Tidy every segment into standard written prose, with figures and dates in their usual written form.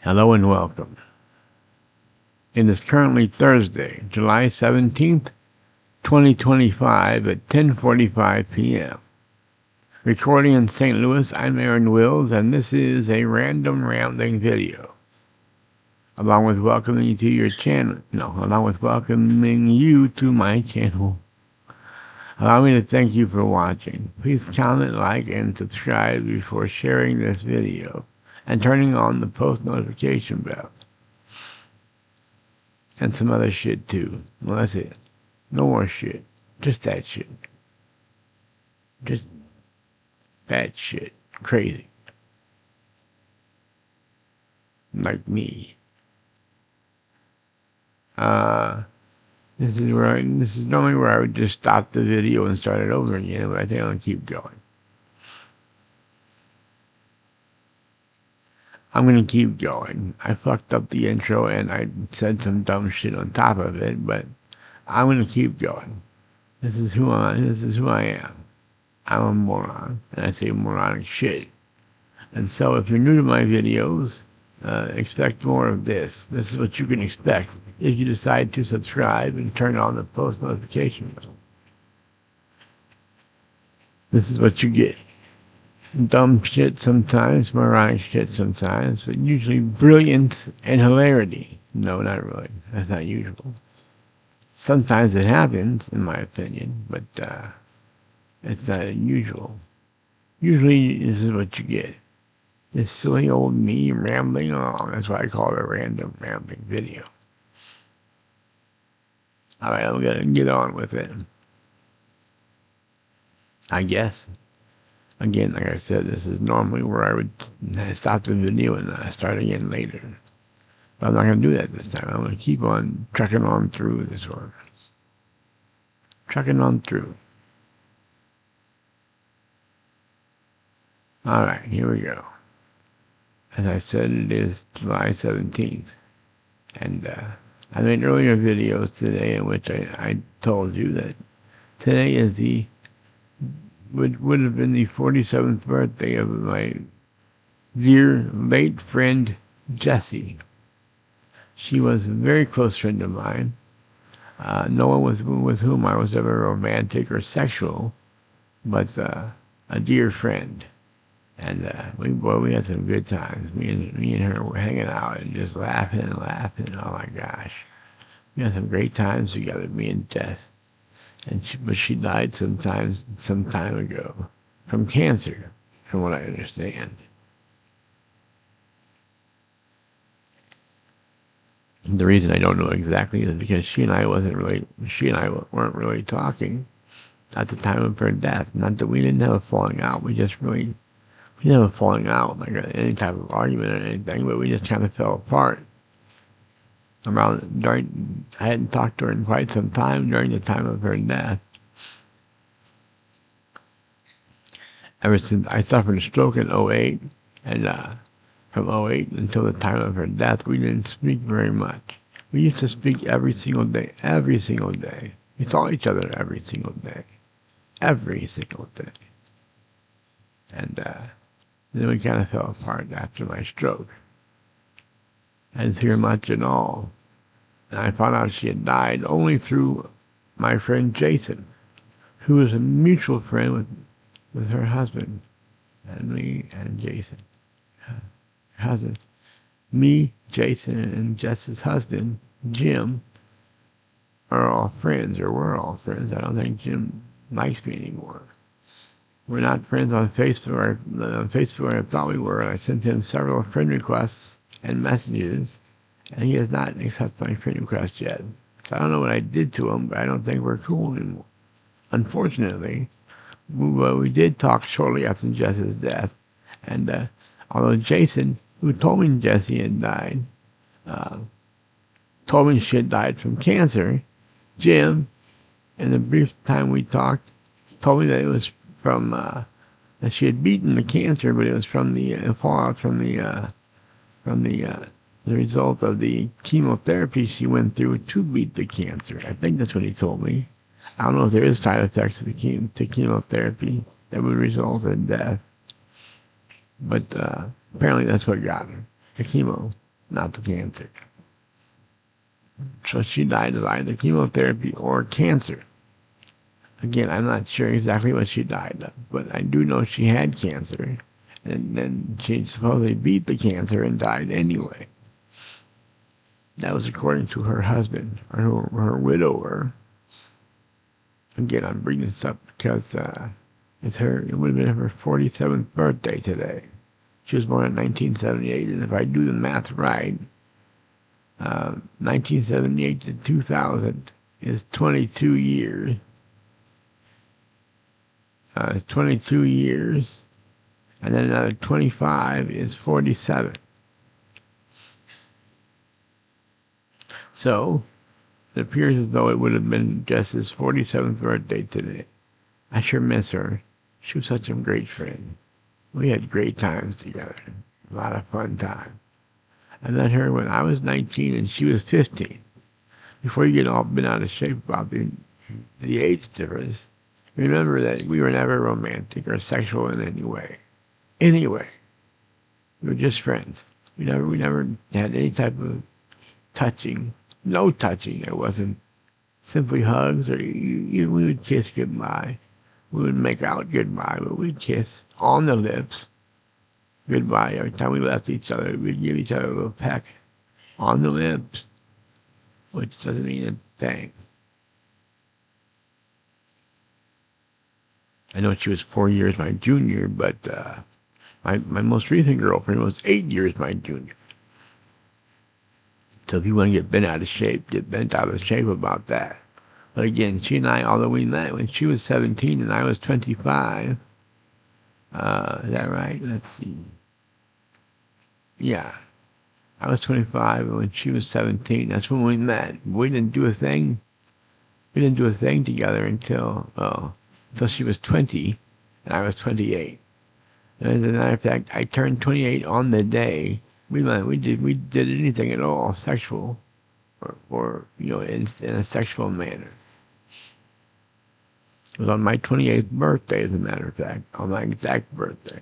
Hello and welcome. It is currently Thursday, July 17th, 2025 at 10:45 p.m. Recording in St. Louis, I'm Aaron Wills, and this is a random rambling video. Along with welcoming you to my channel. Allow me to thank you for watching. Please comment, like, and subscribe before sharing this video and turning on the post notification bell. And some other shit too. Well, that's it. No more shit. Just that shit. Just that shit. Crazy. Like me. This is normally where I would just stop the video and start it over again, but I think I'm gonna keep going. I'm gonna keep going. I fucked up the intro and I said some dumb shit on top of it, but I'm gonna keep going. This is who I am. I'm a moron, and I say moronic shit. And so if you're new to my videos, expect more of this. This is what you can expect if you decide to subscribe and turn on the post notification bell. This is what you get. Dumb shit sometimes, moronic shit sometimes, but usually brilliance and hilarity. No, not really. That's not usual. Sometimes it happens, in my opinion, but it's not unusual. Usually this is what you get. This silly old me rambling along. That's why I call it a random rambling video. Alright, I'm gonna get on with it. I guess. Again, like I said, this is normally where I would stop the video and start again later. But I'm not gonna do that this time. I'm gonna keep on trucking on through this one. Trucking on through. Alright, here we go. As I said, it is July 17th. And I made earlier videos today in which I told you that today is would have been the 47th birthday of my dear late friend Jessie. She was a very close friend of mine. No one with whom I was ever romantic or sexual, but a dear friend. And we had some good times. Me and her were hanging out and just laughing and laughing. Oh my gosh, we had some great times together, me and Jess. But she died some time ago from cancer, from what I understand. The reason I don't know exactly is because she and I weren't really talking at the time of her death. Not that we didn't have a falling out. We didn't have a falling out, like any type of argument or anything, but we just kind of fell apart. I hadn't talked to her in quite some time during the time of her death. Ever since I suffered a stroke in 2008, and from 2008 until the time of her death, we didn't speak very much. We used to speak every single day. We saw each other every single day. And then we kind of fell apart after my stroke. I didn't see her much at all. And I found out she had died only through my friend Jason, who was a mutual friend with her husband, and me and Jason. Her husband. Me, Jason, and Jess's husband, Jim, are all friends, or we're all friends. I don't think Jim likes me anymore. We're not friends on Facebook. On Facebook, I thought we were. I sent him several friend requests and messages, and he has not accepted my friend request yet. So I don't know what I did to him, but I don't think we're cool anymore. Unfortunately, we did talk shortly after Jess's death, and although Jason, who told me Jessie had died, told me she had died from cancer, Jim, in the brief time we talked, told me that it was from that she had beaten the cancer, but it was from the fallout from the result of the chemotherapy she went through to beat the cancer. I think that's what he told me. I don't know if there is side effects to chemotherapy that would result in death, but apparently that's what got her, the chemo. not the cancer. So she died of either chemotherapy or cancer. Again, I'm not sure exactly what she died of, but I do know she had cancer, and then she supposedly beat the cancer and died anyway. That was according to her husband, or her widower. Again, I'm bringing this up because it would have been her 47th birthday today. She was born in 1978, and if I do the math right, 1978 to 2000 is 22 years. 22 years, and then another 25 is 47. So, it appears as though it would have been Jess's 47th birthday today. I sure miss her. She was such a great friend. We had great times together. A lot of fun time. I met her when I was 19 and she was 15. Before you get all bent out of shape about the age difference, remember that we were never romantic or sexual in any way. Anyway, we were just friends. We never had any type of touching. No touching. It wasn't simply hugs, or we would kiss goodbye. We would make out goodbye, but we'd kiss on the lips goodbye. Every time we left each other, we'd give each other a little peck on the lips, which doesn't mean a thing. I know she was 4 years my junior, but my most recent girlfriend was 8 years my junior. So if you want to get bent out of shape about that. But again, she and I, although we met when she was 17 and I was 25, is that right? Let's see. Yeah. I was 25 and when she was 17, that's when we met. We didn't do a thing. We didn't do a thing together until she was 20 and I was 28. And as a matter of fact, I turned 28 on the day we did anything at all sexual or in a sexual manner. It was on my 28th birthday, as a matter of fact, on my exact birthday.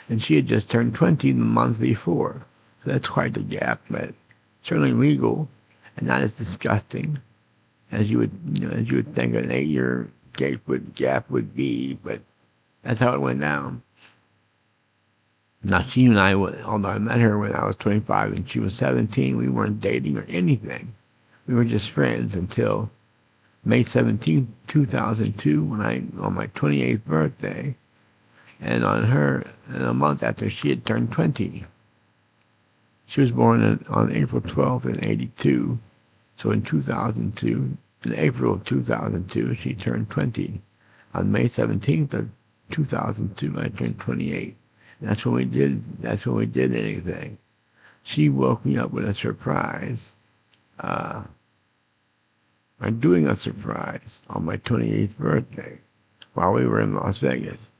And she had just turned 20 the month before. So that's quite the gap, but certainly legal and not as disgusting as you would think an 8-year gap would be, but that's how it went down. Now, she and I, although I met her when I was 25 and she was 17, we weren't dating or anything. We were just friends until May 17, 2002, on my 28th birthday, and a month after she had turned 20. She was born on April 12th in 82, so in 2002, in April of 2002, she turned 20. On May 17th of 2002, I turned 28. That's when we did anything. She woke me up with a surprise. By doing a surprise on my 28th birthday while we were in Las Vegas,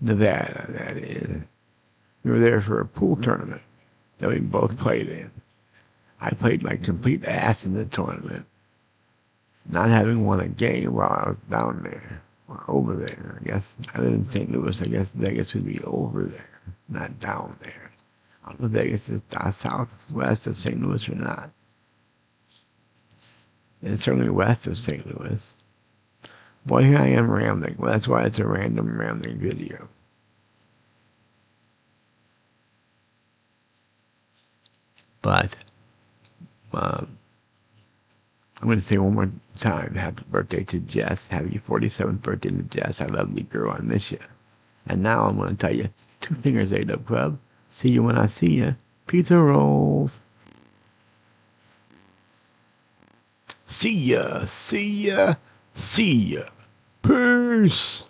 Nevada, that is. We were there for a pool tournament that we both played in. I played my complete ass in the tournament, not having won a game while I was down there. Over there, I guess. I live in St. Louis. I guess Vegas would be over there, not down there. I don't know if Vegas is southwest of St. Louis or not. It's certainly west of St. Louis. Boy, here I am rambling. Well, that's why it's a random rambling video. But I'm going to say one more time, happy birthday to Jess. Happy 47th birthday to Jess. I love you, girl. I miss you. And now I'm going to tell you, 2 fingers, A-Dub Club. See you when I see you. Pizza rolls. See ya. See ya. See ya. Peace.